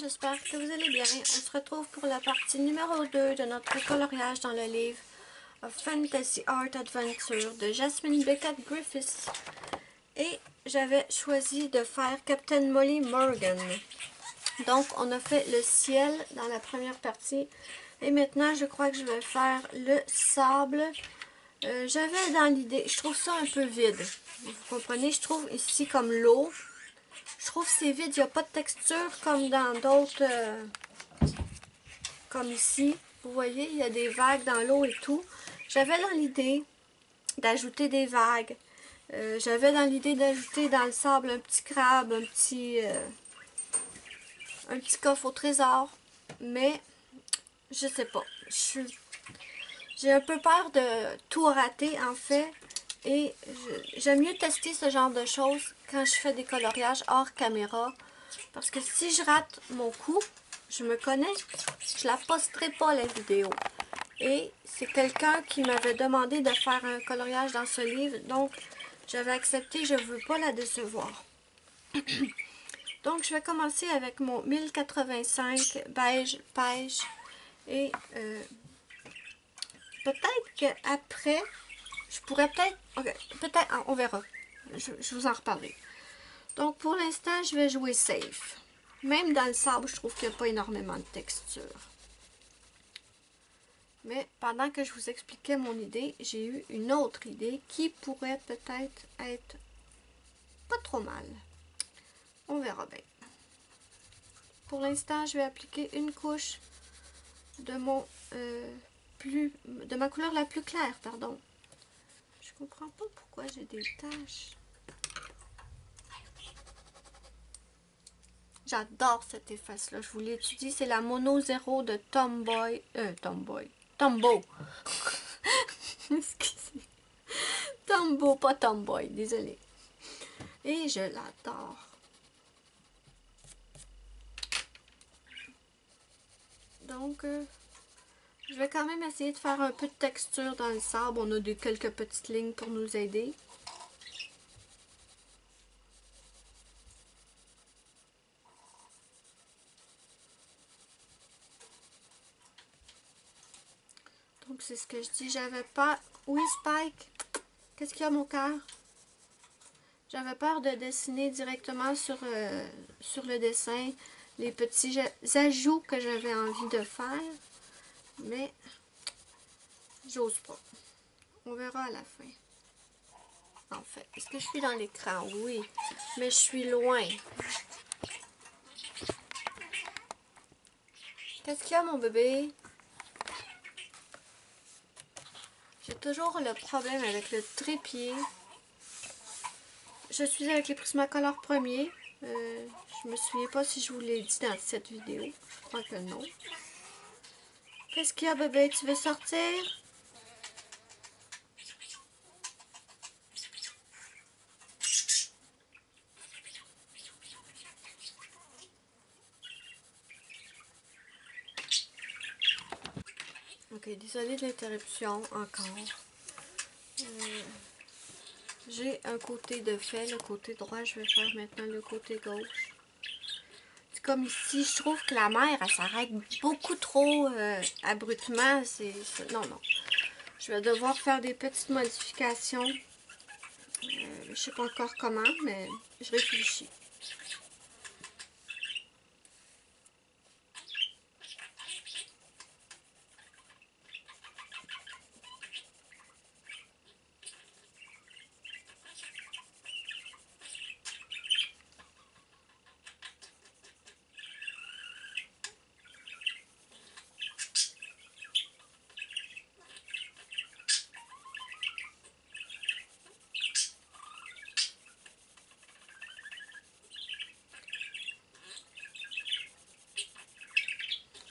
monde, j'espère que vous allez bien. On se retrouve pour la partie numéro 2 de notre coloriage dans le livre A Fantasy Art Adventure de Jasmine Beckett Griffiths. Et j'avais choisi de faire Captain Molly Morgan. Donc on a fait le ciel dans la première partie. Et maintenant je crois que je vais faire le sable. J'avais dans l'idée, je trouve ça un peu vide. Vous comprenez, je trouve ici comme l'eau. Je trouve que c'est vide, il n'y a pas de texture comme dans d'autres, comme ici. Vous voyez, il y a des vagues dans l'eau et tout. J'avais dans l'idée d'ajouter des vagues. J'avais dans l'idée d'ajouter dans le sable un petit crabe, un petit coffre au trésor. Mais, je sais pas. J'ai un peu peur de tout rater en fait. Et j'aime mieux tester ce genre de choses quand je fais des coloriages hors caméra. Parce que si je rate mon coup, je me connais, je la posterai pas la vidéo. Et c'est quelqu'un qui m'avait demandé de faire un coloriage dans ce livre. Donc j'avais accepté, je ne veux pas la décevoir. Donc je vais commencer avec mon 1085 beige pêche. Et peut-être qu'après, je pourrais peut-être... Okay, peut-être, on verra. Je vous en reparlerai. Donc, pour l'instant, je vais jouer safe. Même dans le sable, je trouve qu'il n'y a pas énormément de texture. Mais pendant que je vous expliquais mon idée, j'ai eu une autre idée qui pourrait peut-être être pas trop mal. On verra bien. Pour l'instant, je vais appliquer une couche de de ma couleur la plus claire, pardon. Je comprends pas pourquoi j'ai des taches. J'adore cet efface-là. Je vous l'étudie. C'est la Mono Zero de Tombow. Excusez. Tombow, pas Tomboy. Désolée. Et je l'adore. Donc, je vais quand même essayer de faire un peu de texture dans le sable. On a quelques petites lignes pour nous aider. Donc, c'est ce que je dis. J'avais pas... Oui, Spike. Qu'est-ce qu'il y a, mon cœur? J'avais peur de dessiner directement sur le dessin les petits ajouts que j'avais envie de faire. Mais, j'ose pas. On verra à la fin. En fait, est-ce que je suis dans l'écran? Oui, mais je suis loin. Qu'est-ce qu'il y a, mon bébé? J'ai toujours le problème avec le trépied. Je suis avec les Prismacolor premiers. Je me souviens pas si je vous l'ai dit dans cette vidéo. Je crois que non. Qu'est-ce qu'il y a, bébé? Tu veux sortir? Ok, désolée de l'interruption encore. J'ai un côté de fait, le côté droit, je vais faire maintenant le côté gauche. C'est comme ici, je trouve que la mer, elle s'arrête beaucoup trop abruptement. Non, non. Je vais devoir faire des petites modifications. Je sais pas encore comment, mais je réfléchis.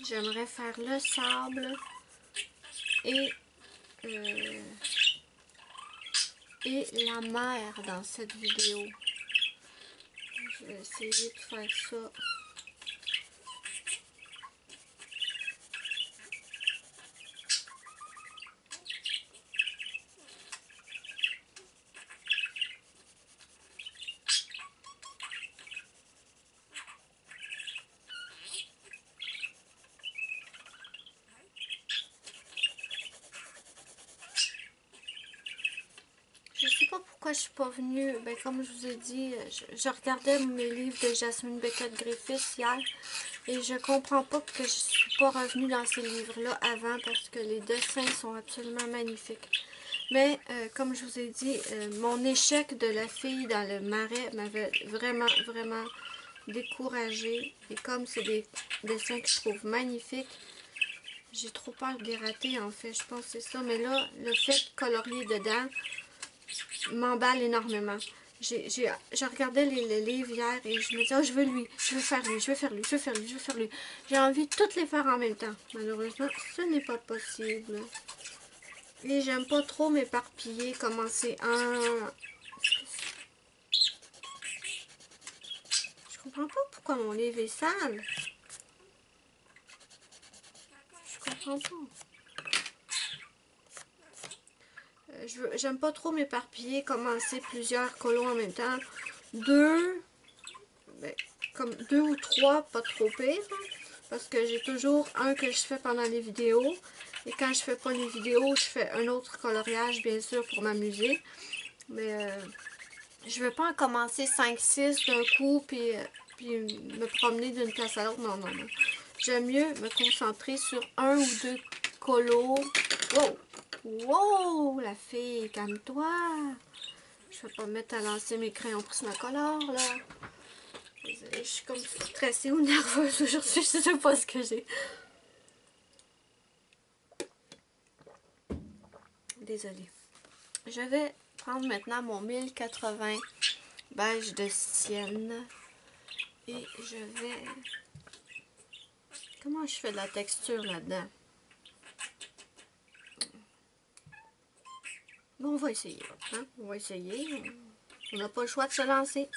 J'aimerais faire le sable et la mer dans cette vidéo. Je vais essayer de faire ça. pourquoi je suis pas venue, ben, comme je vous ai dit, je regardais mes livres de Jasmine Beckett-Griffiths hier et je comprends pas que je suis pas revenue dans ces livres-là avant parce que les dessins sont absolument magnifiques. Mais comme je vous ai dit, mon échec de la fille dans le marais m'avait vraiment découragée. Et comme c'est des dessins que je trouve magnifiques, j'ai trop peur de les rater en fait, je pense que c'est ça. Mais là, le fait de colorier dedans m'emballe énormément. Je regardais les livres hier et je me disais, oh, je veux lui, je veux faire lui, je veux faire lui, je veux faire lui, je veux faire lui. J'ai envie de toutes les faire en même temps. Malheureusement, ce n'est pas possible. Et j'aime pas trop m'éparpiller, commencer un... Je comprends pas pourquoi mon livre est sale. Je comprends pas. J'aime pas trop m'éparpiller, commencer plusieurs colos en même temps. Deux, ben, comme 2 ou 3, pas trop pire. Hein, parce que j'ai toujours un que je fais pendant les vidéos. Et quand je fais pas les vidéos, je fais un autre coloriage, bien sûr, pour m'amuser. Mais je veux pas en commencer 5-6 d'un coup, puis me promener d'une place à l'autre. Non, non, non. J'aime mieux me concentrer sur 1 ou 2 colos. Wow! Wow! La fille, calme-toi! Je vais pas me mettre à lancer mes crayons Prismacolor, là. Désolée, je suis comme stressée ou nerveuse aujourd'hui, je sais pas ce que j'ai. Désolée. Je vais prendre maintenant mon 1080 beige de Sienne. Et je vais... Comment je fais de la texture là-dedans? Bon, on va essayer. Hein? On va essayer. On n'a pas le choix de se lancer.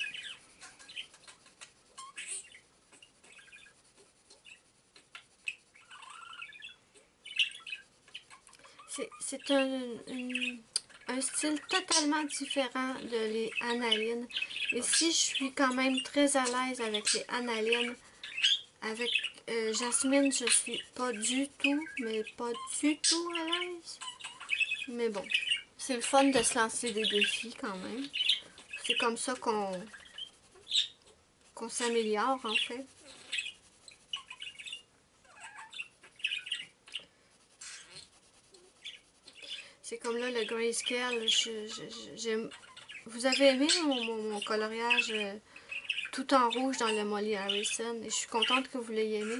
C'est un style totalement différent de les Analine. Et si je suis quand même très à l'aise avec les Analine, avec Jasmine, je suis pas du tout, mais pas du tout à l'aise. Mais bon, c'est le fun de se lancer des défis quand même. C'est comme ça qu'on s'améliore en fait. C'est comme là le grayscale. Vous avez aimé mon coloriage tout en rouge dans le Molly Harrison et je suis contente que vous l'ayez aimé.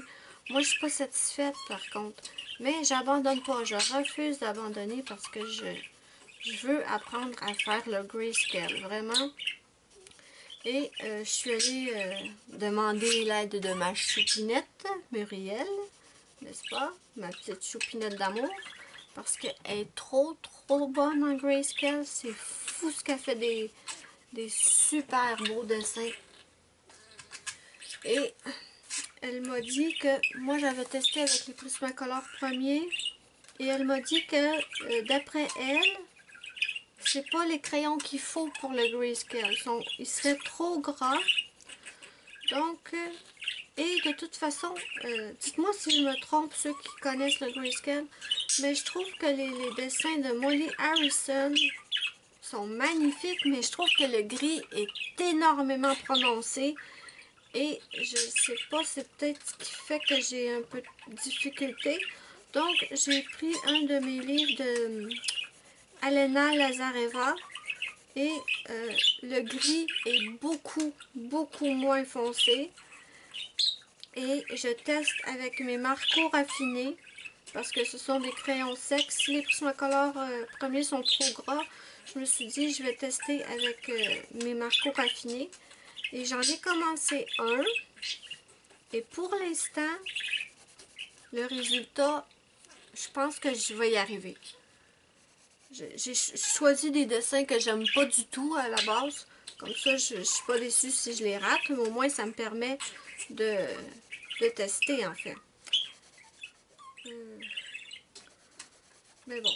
Moi je suis pas satisfaite par contre. Mais j'abandonne pas. Je refuse d'abandonner parce que je veux apprendre à faire le grayscale. Vraiment. Et je suis allée demander l'aide de ma choupinette, Muriel, n'est-ce pas? Ma petite choupinette d'amour. Parce qu'elle est trop bonne en grayscale. C'est fou ce qu'elle fait des super beaux dessins. Et elle m'a dit que moi j'avais testé avec les Prismacolor premiers. Et elle m'a dit que d'après elle, c'est pas les crayons qu'il faut pour le grayscale. Ils seraient trop gras. Donc, et de toute façon, dites-moi si je me trompe, ceux qui connaissent le grayscale, mais je trouve que les dessins de Molly Harrison sont magnifiques, mais je trouve que le gris est énormément prononcé. Et je sais pas, c'est peut-être ce qui fait que j'ai un peu de difficulté. Donc, j'ai pris un de mes livres de Alena Lazareva. Et le gris est beaucoup moins foncé. Et je teste avec mes marcos raffinés. Parce que ce sont des crayons secs. Si les Prismacolor premiers sont trop gras, je me suis dit je vais tester avec mes marcos raffinés. Et j'en ai commencé un. Et pour l'instant, le résultat, je pense que je vais y arriver. J'ai choisi des dessins que j'aime pas du tout à la base. Comme ça, je ne suis pas déçue si je les rate. Mais au moins, ça me permet de tester, en fait. Mais bon,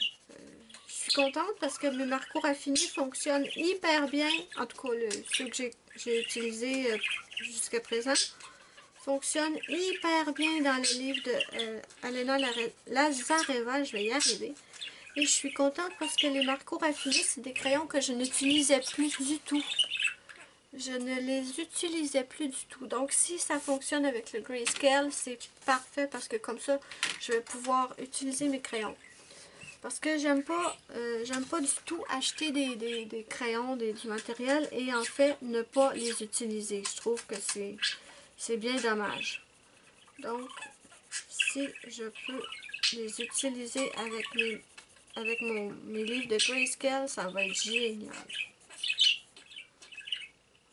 je suis contente parce que mes marcos raffinés fonctionnent hyper bien. En tout cas, ceux que j'ai utilisés jusqu'à présent fonctionnent hyper bien dans le livre de Alena Lazareva. Je vais y arriver. Et je suis contente parce que les Marco raffinés, c'est des crayons que je n'utilisais plus du tout. Je ne les utilisais plus du tout. Donc, si ça fonctionne avec le Grayscale, c'est parfait parce que comme ça, je vais pouvoir utiliser mes crayons. Parce que j'aime pas du tout acheter des crayons, du matériel et en fait ne pas les utiliser. Je trouve que c'est bien dommage. Donc, si je peux les utiliser avec mes livres de Grayscale, ça va être génial.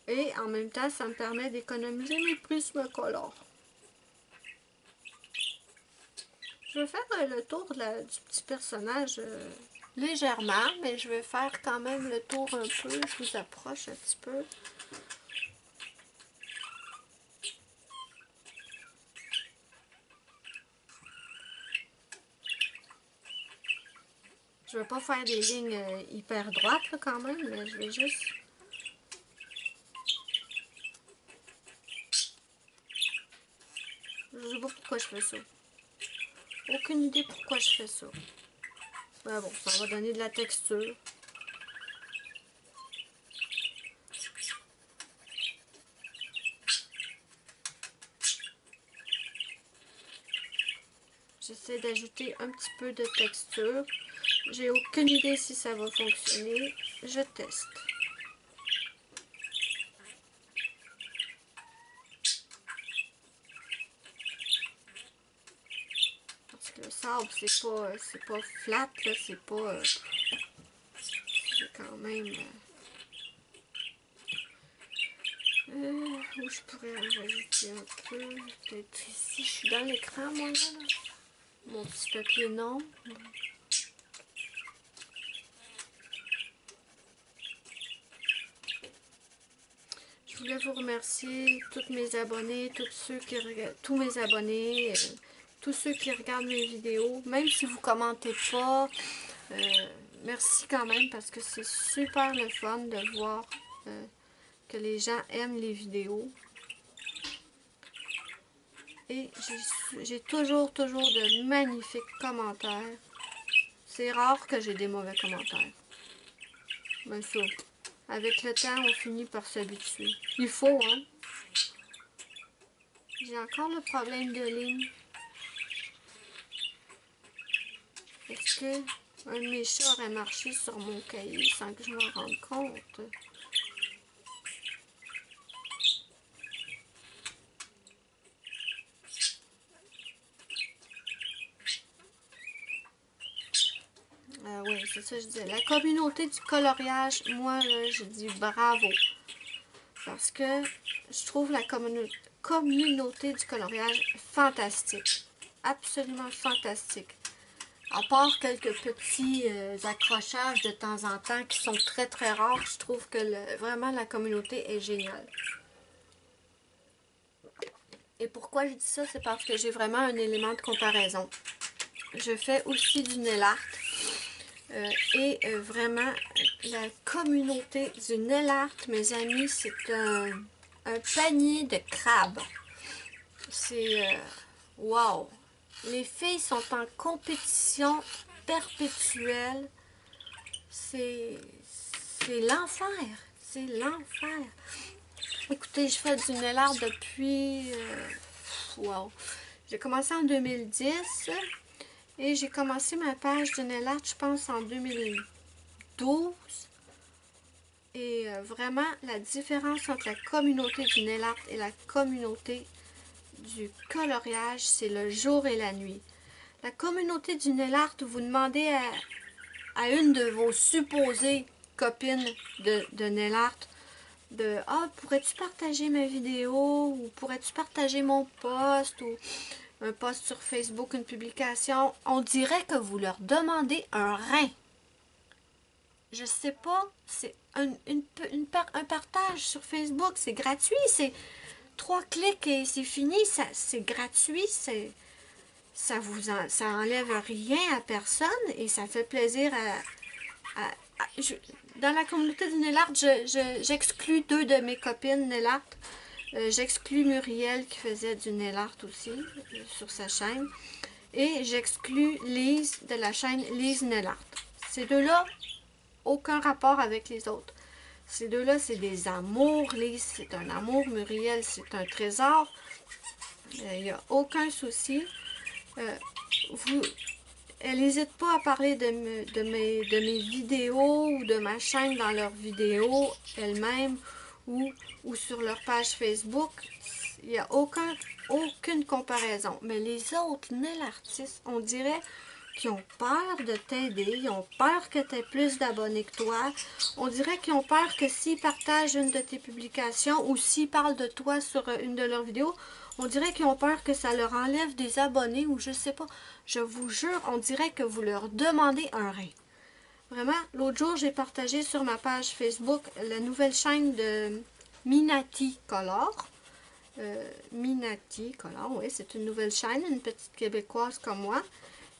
Et en même temps, ça me permet d'économiser mes Prismacolor. Je vais faire le tour du petit personnage légèrement, mais je vais faire quand même le tour un peu. Je vous approche un petit peu. Je vais pas faire des lignes hyper droites là, quand même, mais je vais juste... Je sais pas pourquoi je fais ça. Aucune idée pourquoi je fais ça. Mais bon, ça va donner de la texture. J'essaie d'ajouter un petit peu de texture. J'ai aucune idée si ça va fonctionner. Je teste. Parce que le sable, c'est pas flat, là, c'est pas... c'est quand même... où je pourrais en rajouter un peu. Peut-être ici, je suis dans l'écran, moi, là. Mon petit papier, non. Je voulais vous remercier, tous mes abonnés, tous mes abonnés, tous ceux qui regardent mes vidéos, même si vous commentez pas, merci quand même parce que c'est super le fun de voir que les gens aiment les vidéos. Et j'ai toujours de magnifiques commentaires. C'est rare que j'ai des mauvais commentaires. Mais ça, avec le temps, on finit par s'habituer. Il faut, hein? J'ai encore le problème de ligne. Est-ce que un de mes chats aurait marché sur mon cahier sans que je m'en rende compte? Oui, c'est ça que je disais. La communauté du coloriage, moi, là, je dis bravo. Parce que je trouve la communauté du coloriage fantastique. Absolument fantastique. À part quelques petits accrochages de temps en temps qui sont très rares, je trouve que vraiment la communauté est géniale. Et pourquoi je dis ça? C'est parce que j'ai vraiment un élément de comparaison. Je fais aussi du nail art. Et vraiment, la communauté du nail art, mes amis, c'est un panier de crabes. C'est... wow! Les filles sont en compétition perpétuelle. C'est l'enfer. C'est l'enfer. Écoutez, je fais du nail art depuis... wow! J'ai commencé en 2010 et j'ai commencé ma page de nail art, je pense, en 2012. Et vraiment, la différence entre la communauté du nail art et la communauté du coloriage, c'est le jour et la nuit. La communauté du nail art, vous demandez à une de vos supposées copines de nail art de « Ah, pourrais-tu partager ma vidéo? » ou « Pourrais-tu partager mon post? » ou un post sur Facebook, une publication. On dirait que vous leur demandez un rein. Je sais pas, c'est un partage sur Facebook, c'est gratuit, c'est 3 clics et c'est fini, c'est gratuit, ça enlève rien à personne et ça fait plaisir dans la communauté du nail art, j'exclus 2 de mes copines nail art. J'exclus Muriel qui faisait du nail art aussi sur sa chaîne. et j'exclus Lise de la chaîne Lise Nail Art. Ces deux-là, aucun rapport avec les autres. Ces deux-là, c'est des amours. Lise, c'est un amour. Muriel, c'est un trésor. Il n'y a aucun souci. Elle n'hésite pas à parler de mes vidéos ou de ma chaîne dans leurs vidéos elles-mêmes ou sur leur page Facebook. Il n'y a aucune comparaison. Mais les autres nail artistes, on dirait qu'ils ont peur de t'aider, ils ont peur que tu aies plus d'abonnés que toi. On dirait qu'ils ont peur que s'ils partagent une de tes publications ou s'ils parlent de toi sur une de leurs vidéos, on dirait qu'ils ont peur que ça leur enlève des abonnés ou je sais pas. Je vous jure, on dirait que vous leur demandez un rein. Vraiment, l'autre jour, j'ai partagé sur ma page Facebook la nouvelle chaîne de Minati Color. Minati Color, oui, c'est une nouvelle chaîne, une petite québécoise comme moi.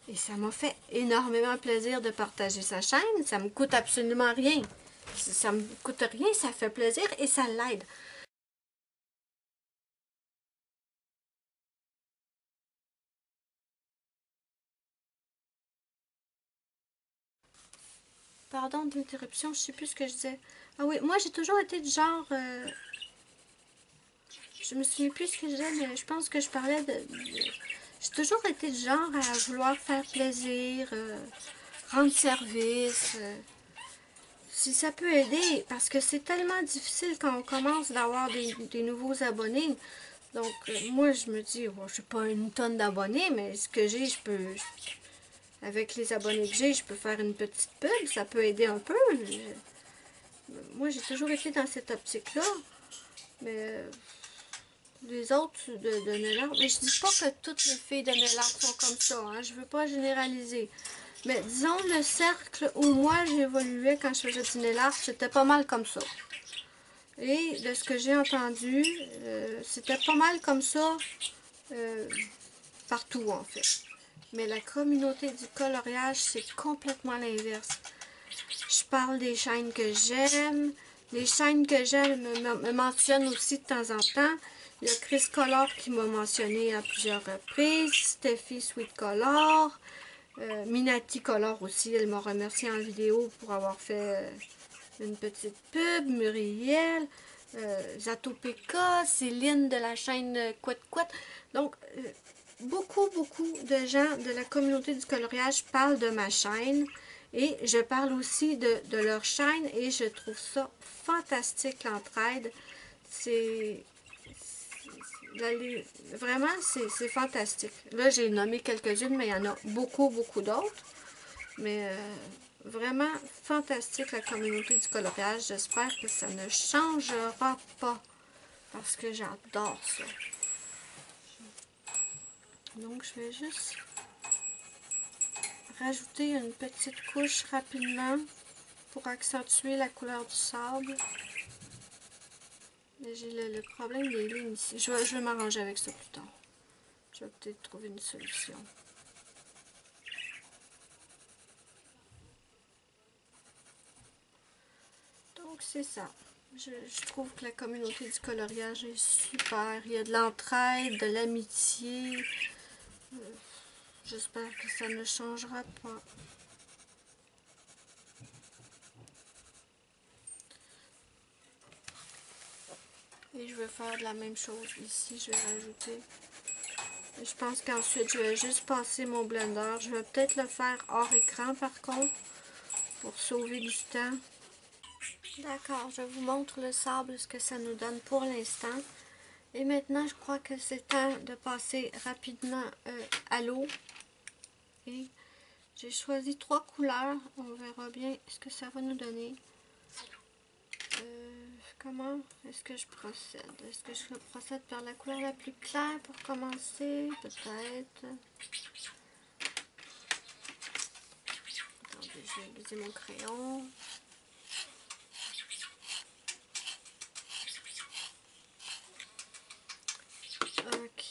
Et ça m'a fait énormément plaisir de partager sa chaîne. Ça me coûte absolument rien. Ça me coûte rien, ça fait plaisir et ça l'aide. Pardon de l'interruption, je sais plus ce que je disais. Ah oui, moi j'ai toujours été du genre... je me souviens plus ce que je disais, mais je pense que je parlais j'ai toujours été du genre à vouloir faire plaisir, rendre service. Si ça peut aider, parce que c'est tellement difficile quand on commence d'avoir des nouveaux abonnés. Donc, moi, je me dis, bon, je n'ai pas une tonne d'abonnés, mais ce que j'ai, avec les abonnés que j'ai, je peux faire une petite pub, ça peut aider un peu. Moi, j'ai toujours été dans cette optique-là, mais les autres de nail art, mais je dis pas que toutes les filles de nail art sont comme ça, hein, je veux pas généraliser. Mais disons, le cercle où moi j'évoluais quand je faisais du nail art, c'était pas mal comme ça. Et de ce que j'ai entendu, c'était pas mal comme ça partout en fait. Mais la communauté du coloriage, c'est complètement l'inverse. Je parle des chaînes que j'aime. Les chaînes que j'aime me mentionnent aussi de temps en temps. Il y a Chris Color qui m'a mentionné à plusieurs reprises. Steffi Sweet Color. Minati Color aussi, elle m'a remercié en vidéo pour avoir fait une petite pub. Muriel. Zatopeka, Céline de la chaîne Quat Quat. Donc, beaucoup de gens de la communauté du coloriage parlent de ma chaîne et je parle aussi de leur chaîne et je trouve ça fantastique l'entraide. C'est vraiment c'est fantastique. Là j'ai nommé quelques-unes mais il y en a beaucoup d'autres. Mais vraiment fantastique la communauté du coloriage. J'espère que ça ne changera pas parce que j'adore ça. Donc je vais juste rajouter une petite couche rapidement pour accentuer la couleur du sable. Mais j'ai le problème des lignes ici. Je vais m'arranger avec ça plus tard. Je vais peut-être trouver une solution. Donc c'est ça. Je trouve que la communauté du coloriage est super. Il y a de l'entraide, de l'amitié. J'espère que ça ne changera pas. Et je vais faire de la même chose ici. Je vais rajouter. Et je pense qu'ensuite, je vais juste passer mon blender. Je vais peut-être le faire hors écran par contre, pour sauver du temps. D'accord, je vous montre le sable, ce que ça nous donne pour l'instant. Et maintenant, je crois que c'est temps de passer rapidement à l'eau. Et j'ai choisi 3 couleurs. On verra bien ce que ça va nous donner. Comment est-ce que je procède? Est-ce que je procède par la couleur la plus claire pour commencer? Peut-être. Attendez, je vais utiliser mon crayon. Ok.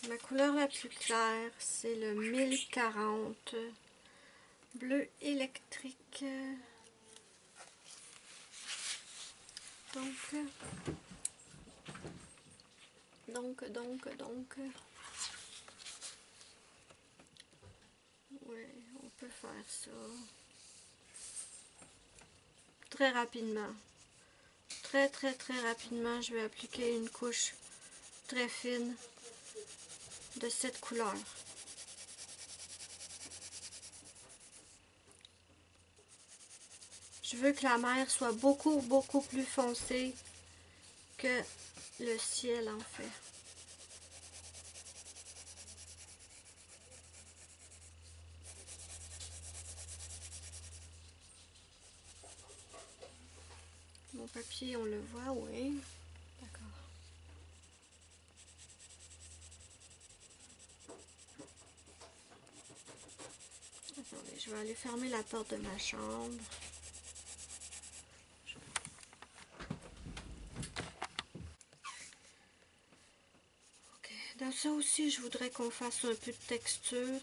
Ma couleur la plus claire, c'est le 1040 bleu électrique. Donc. Oui, on peut faire ça. Très rapidement. Très rapidement, je vais appliquer une couche très fine de cette couleur. Je veux que la mer soit beaucoup plus foncée que le ciel en fait. Mon papier, on le voit, oui. D'accord. Attendez, je vais aller fermer la porte de ma chambre. Ok. Dans ça aussi, je voudrais qu'on fasse un peu de texture.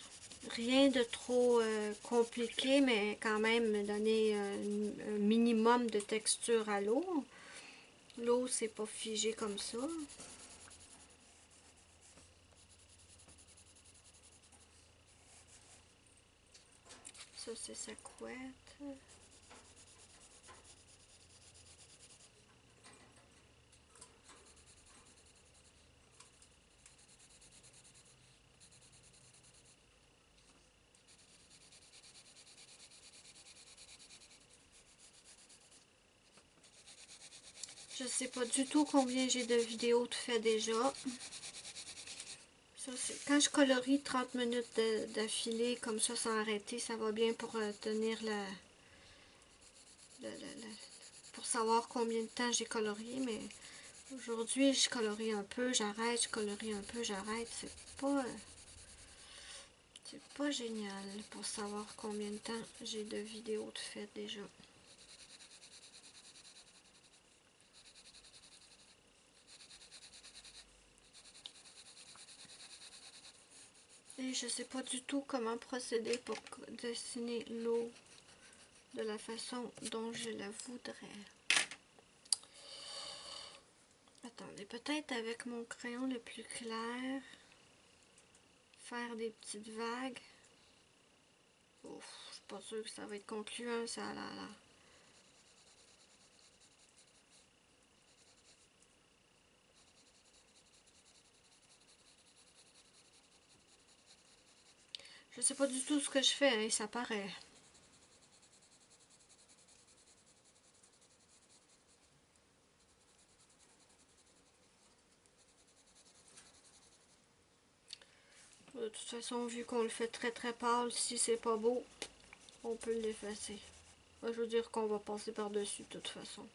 Rien de trop compliqué, mais quand même donner un minimum de texture à l'eau. L'eau, c'est pas figé comme ça. Ça, c'est sa couette. Je sais pas du tout combien j'ai de vidéos de fait déjà. Ça, quand je colorie 30 minutes d'affilée comme ça sans arrêter, ça va bien pour tenir pour savoir combien de temps j'ai colorié. Mais aujourd'hui, je colorie un peu, j'arrête, je colorie un peu, j'arrête. C'est pas génial pour savoir combien de temps j'ai de vidéos de fait déjà. Et je sais pas du tout comment procéder pour dessiner l'eau de la façon dont je la voudrais. Attendez, peut-être avec mon crayon le plus clair, faire des petites vagues. Ouf, je suis pas sûre que ça va être concluant, ça là. Je sais pas du tout ce que je fais, hein, ça paraît. De toute façon, vu qu'on le fait très pâle, si c'est pas beau, on peut l'effacer. Je veux dire qu'on va passer par-dessus de toute façon.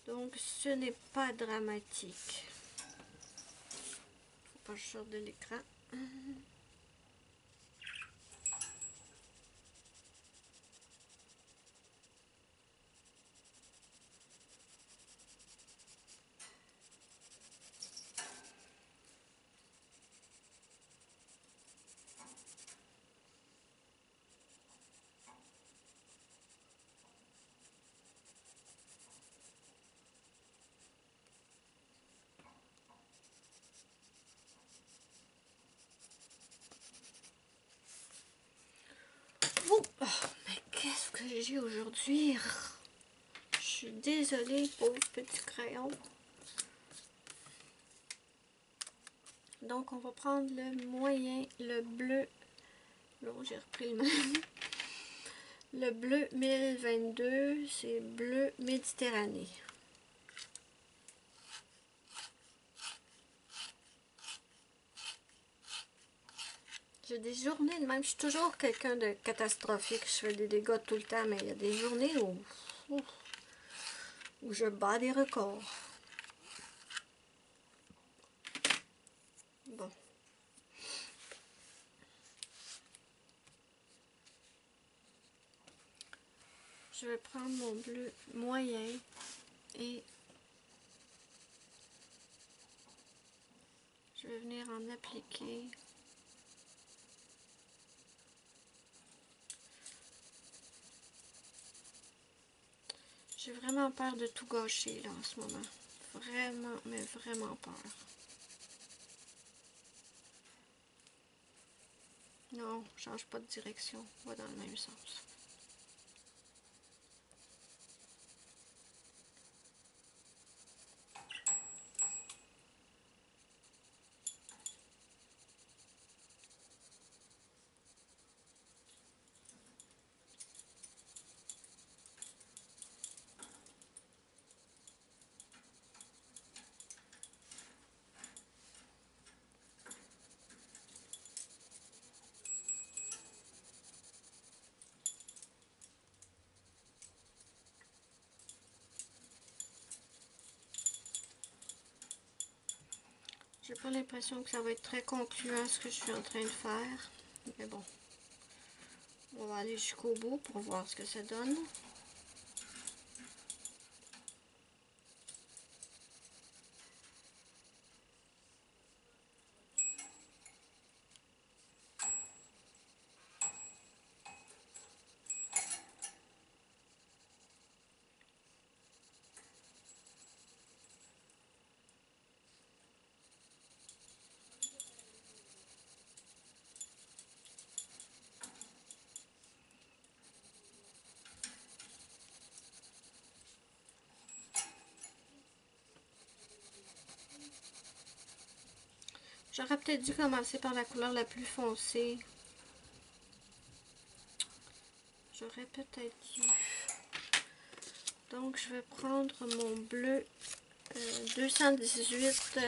Donc, ce n'est pas dramatique. Faut pas que je sorte de l'écran. Oh, mais qu'est-ce que j'ai aujourd'hui? Je suis désolée, pauvre petit crayon. Donc, on va prendre le moyen, le bleu. Non, j'ai repris le même. Le bleu 1022, c'est bleu Méditerranée. J'ai des journées de même. Je suis toujours quelqu'un de catastrophique. Je fais des dégâts tout le temps, mais il y a des journées où je bats des records. Bon. Je vais prendre mon bleu moyen et je vais venir en appliquer. J'ai vraiment peur de tout gâcher là en ce moment. Vraiment, mais vraiment peur. Non, change pas de direction. On va dans le même sens. J'ai pas l'impression que ça va être très concluant ce que je suis en train de faire. Mais bon, on va aller jusqu'au bout pour voir ce que ça donne. J'aurais peut-être dû commencer par la couleur la plus foncée. J'aurais peut-être dû. Donc, je vais prendre mon bleu 218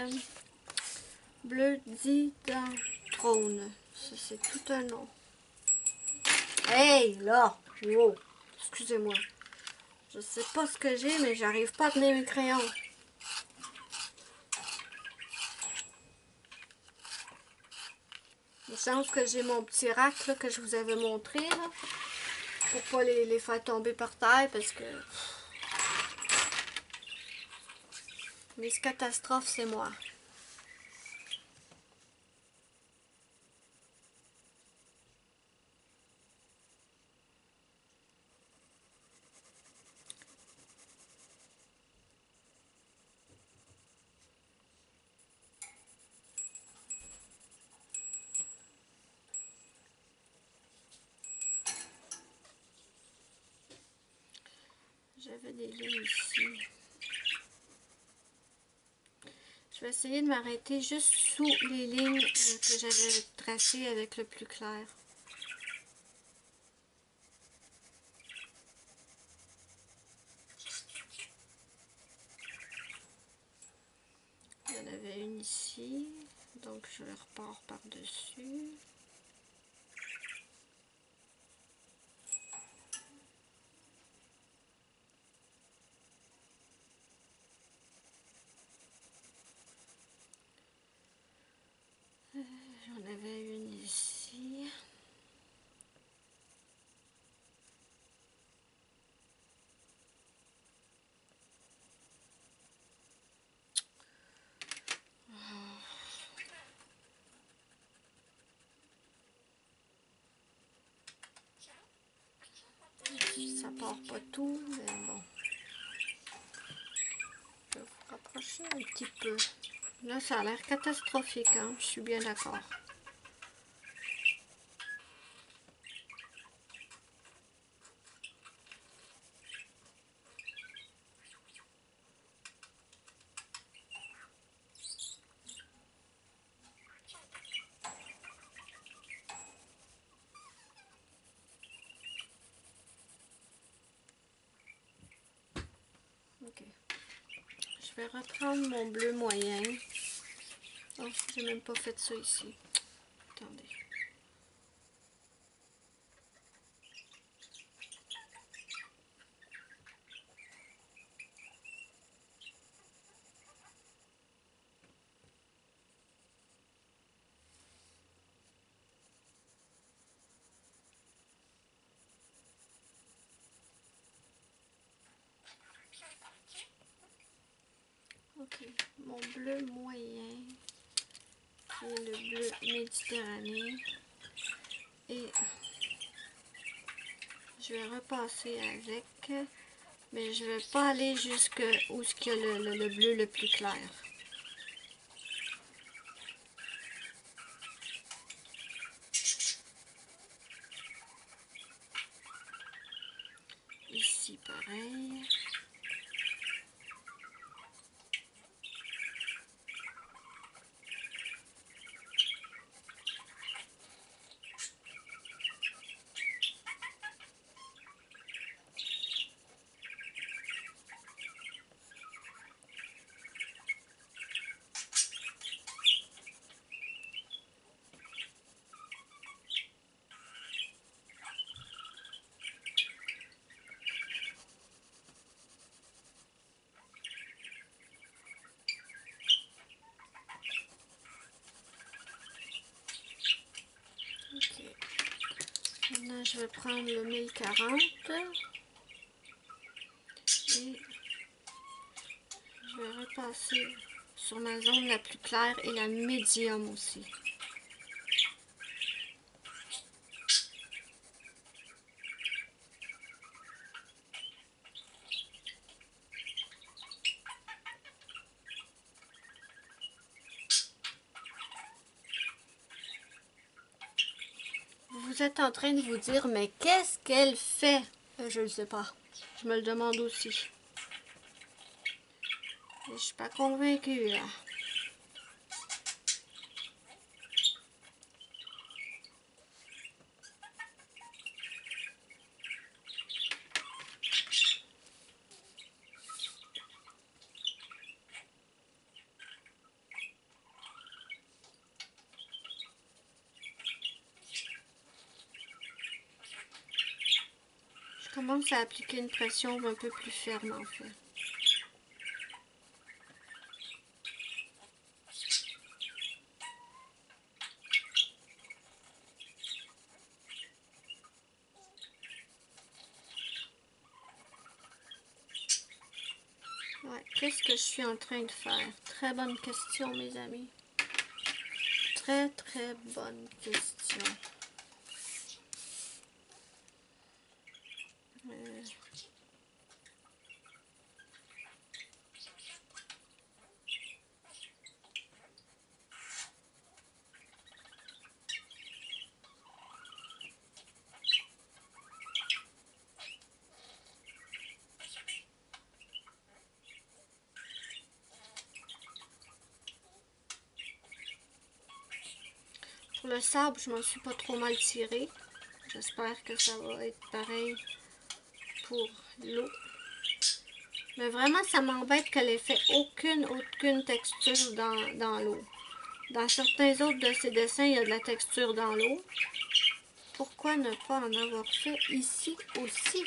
bleu dit dans trône. Ça, c'est tout un nom. Hey, là! Wow! Excusez-moi. Je sais pas ce que j'ai, mais j'arrive pas à tenir mes crayons. Il semble que j'ai mon petit rack là, que je vous avais montré là, pour pas les faire tomber par terre parce que mes catastrophes c'est moi. J'avais des lignes ici. Je vais essayer de m'arrêter juste sous les lignes que j'avais tracées avec le plus clair. Il y en avait une ici, donc je le repars par-dessus. J'en avais une ici. Ça part pas tout, mais bon. Je vais vous rapprocher un petit peu. Là, ça a l'air catastrophique, hein? Je suis bien d'accord. Ok. Je vais reprendre mon bleu moyen. Oh, j'ai même pas fait ça ici. Attendez. Ok, mon bleu moyen, qui est le bleu méditerranéen. Et je vais repasser avec, mais je vais pas aller jusque où il y a le bleu le plus clair. pareil. Ok. Maintenant, je vais prendre le 1040 et je vais repasser sur ma zone la plus claire et la médium aussi. Vous êtes en train de vous dire, mais qu'est-ce qu'elle fait? Je ne sais pas. Je me le demande aussi. Et je suis pas convaincue, là. Je commence à appliquer une pression un peu plus ferme, en fait. Ouais, qu'est-ce que je suis en train de faire? Très bonne question, mes amis. Très, très bonne question. Pour le sable, je m'en suis pas trop mal tiré. J'espère que ça va être pareil pour l'eau. Mais vraiment, ça m'embête qu'elle ait fait aucune texture dans l'eau. Dans certains autres de ces dessins, il y a de la texture dans l'eau. Pourquoi ne pas en avoir fait ici aussi?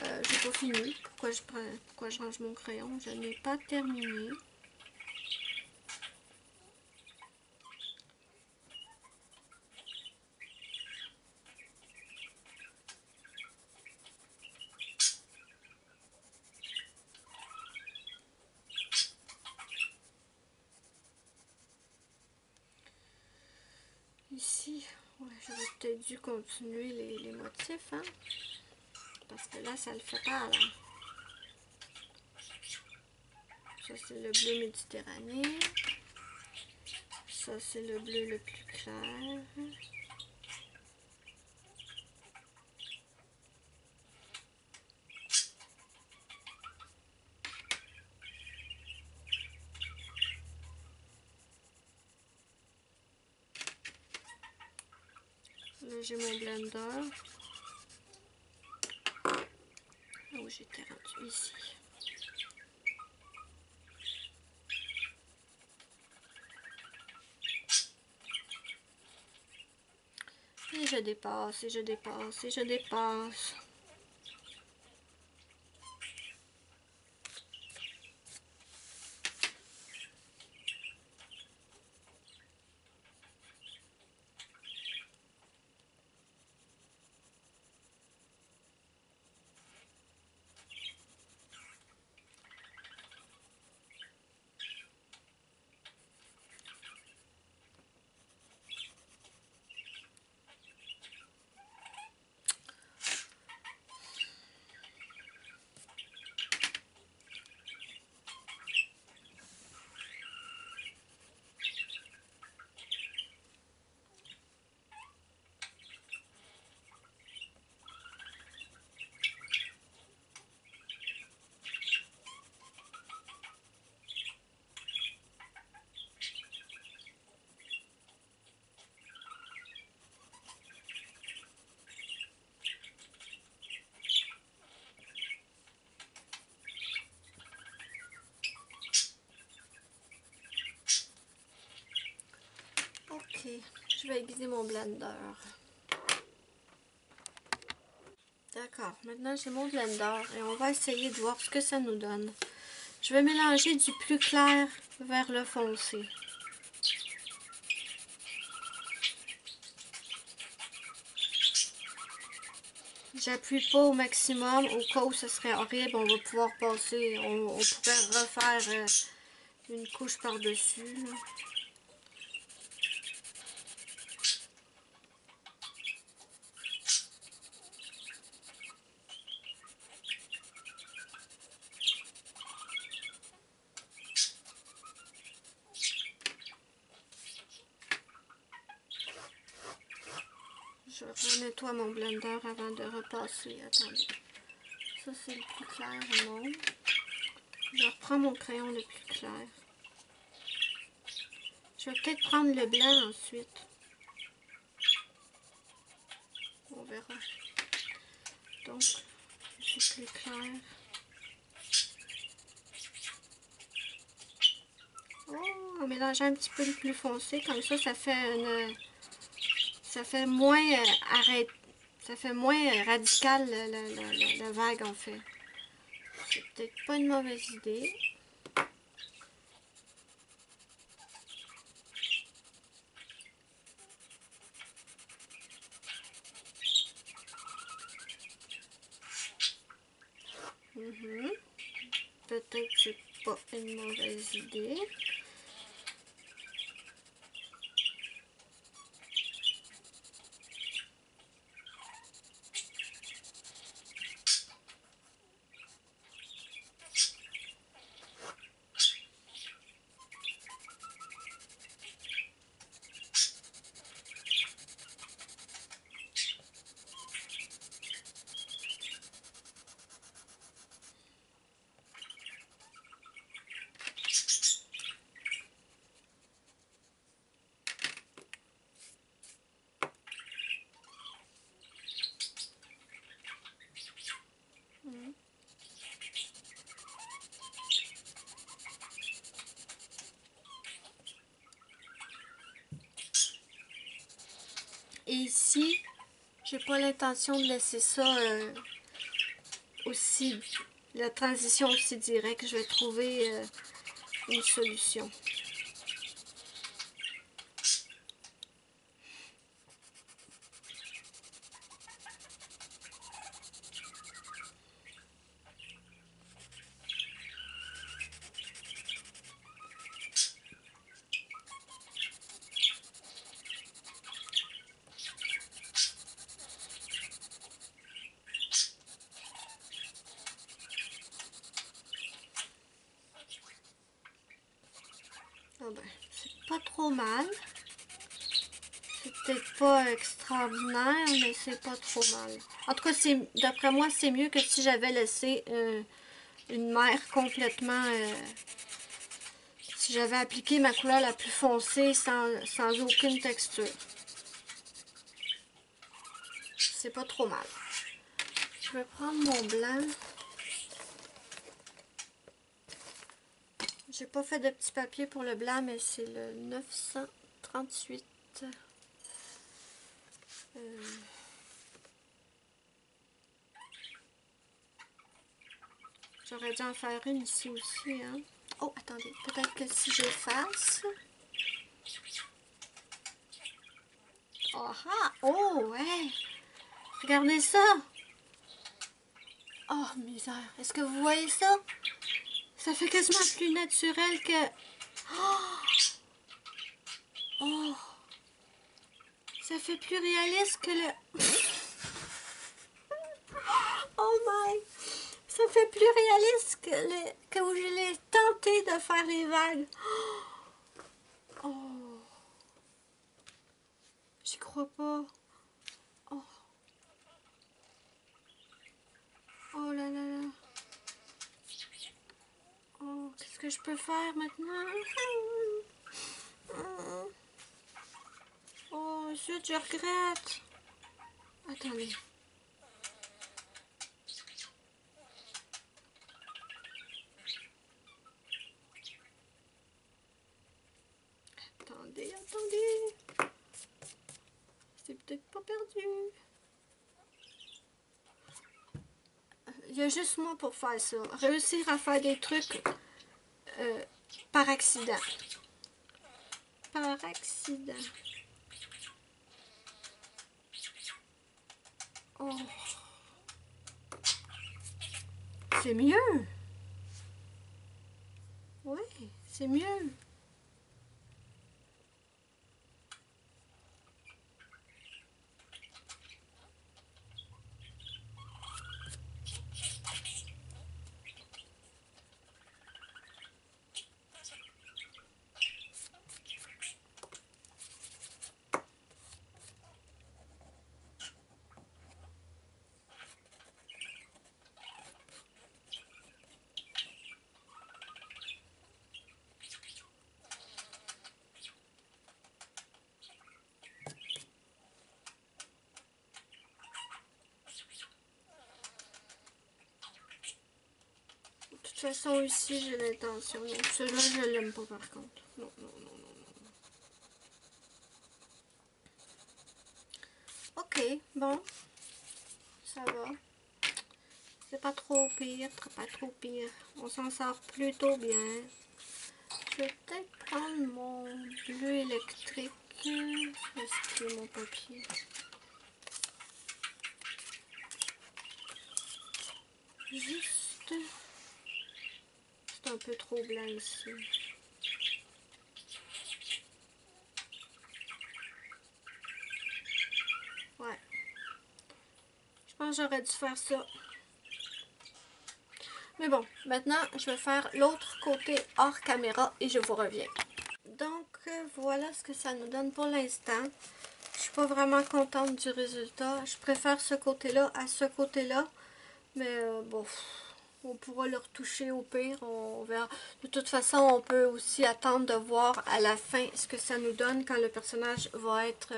J'ai pas fini. Pourquoi je range mon crayon? Je n'ai pas terminé. Ici, ouais, j'aurais peut-être dû continuer les motifs, hein? Parce que là, ça le fait pas, là. Ça, c'est le bleu méditerranéen. Ça, c'est le bleu le plus clair. Là, j'ai mon blender. Où j'étais rendu ici. Et je dépasse, et je dépasse, et je dépasse. je vais aiguiser mon blender. D'accord, maintenant j'ai mon blender et on va essayer de voir ce que ça nous donne. Je vais mélanger du plus clair vers le foncé. J'appuie pas au maximum, au cas où ce serait horrible, on va pouvoir passer, on pourrait refaire une couche par-dessus. Je renettoie mon blender avant de repasser. Attendez. Ça, c'est le plus clair au monde. Je reprends mon crayon le plus clair. Je vais peut-être prendre le blanc ensuite. On verra. Donc, c'est plus clair. Oh, en mélangeant un petit peu le plus foncé, comme ça fait une... Ça fait moins ça fait moins radical la vague en fait. C'est peut-être pas une mauvaise idée. Peut-être que c'est pas une mauvaise idée. Et ici, j'ai pas l'intention de laisser ça aussi, la transition aussi directe. Je vais trouver une solution. Ah ben, c'est pas trop mal. C'est peut-être pas extraordinaire, mais c'est pas trop mal. En tout cas, d'après moi, c'est mieux que si j'avais laissé une mer complètement... si j'avais appliqué ma couleur la plus foncée sans aucune texture. C'est pas trop mal. Je vais prendre mon blanc. J'ai pas fait de petit papier pour le blanc, mais c'est le 938. J'aurais dû en faire une ici aussi, hein. Oh, attendez, peut-être que si j'efface... Oh, ah! Oh, ouais! Regardez ça! Oh, misère! Est-ce que vous voyez ça? Ça fait quasiment plus naturel que... Oh! Oh! Ça fait plus réaliste que le... Oh my! Ça fait plus réaliste que où je l'ai tenté de faire les vagues. Oh! J'y crois pas. Oh! Oh là là là! Oh, qu'est-ce que je peux faire maintenant? Oh, zut, je regrette. Attendez. Attendez. peut-être pas perdu. Il y a juste moi pour faire ça. Réussir à faire des trucs par accident. Par accident. Oh. C'est mieux. Oui, c'est mieux. De toute façon, ici, j'ai l'intention. Donc, celui-là, je l'aime pas, par contre. Non, non, non, non, non. Ok, bon. Ça va. C'est pas trop pire, pas trop pire. On s'en sort plutôt bien. Je vais peut-être prendre mon bleu électrique. Est-ce que mon papier? Juste... C'est un peu trop blanc ici. Ouais. Je pense que j'aurais dû faire ça. Mais bon, maintenant, je vais faire l'autre côté hors caméra et je vous reviens. Donc, voilà ce que ça nous donne pour l'instant. Je suis pas vraiment contente du résultat. Je préfère ce côté-là à ce côté-là. Mais bon, on pourra le retoucher au pire. On verra. De toute façon, on peut aussi attendre de voir à la fin ce que ça nous donne quand le personnage va être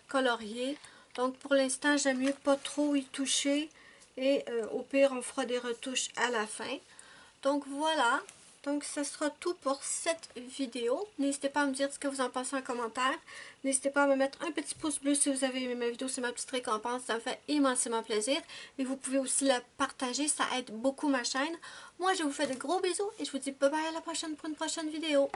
colorié. Donc, pour l'instant, j'aime mieux pas trop y toucher. Et au pire, on fera des retouches à la fin. Donc, voilà. Donc, ce sera tout pour cette vidéo. N'hésitez pas à me dire ce que vous en pensez en commentaire. N'hésitez pas à me mettre un petit pouce bleu si vous avez aimé ma vidéo. C'est ma petite récompense. Ça me fait immensément plaisir. Et vous pouvez aussi la partager. Ça aide beaucoup ma chaîne. Moi, je vous fais de gros bisous. Et je vous dis bye bye à la prochaine pour une prochaine vidéo.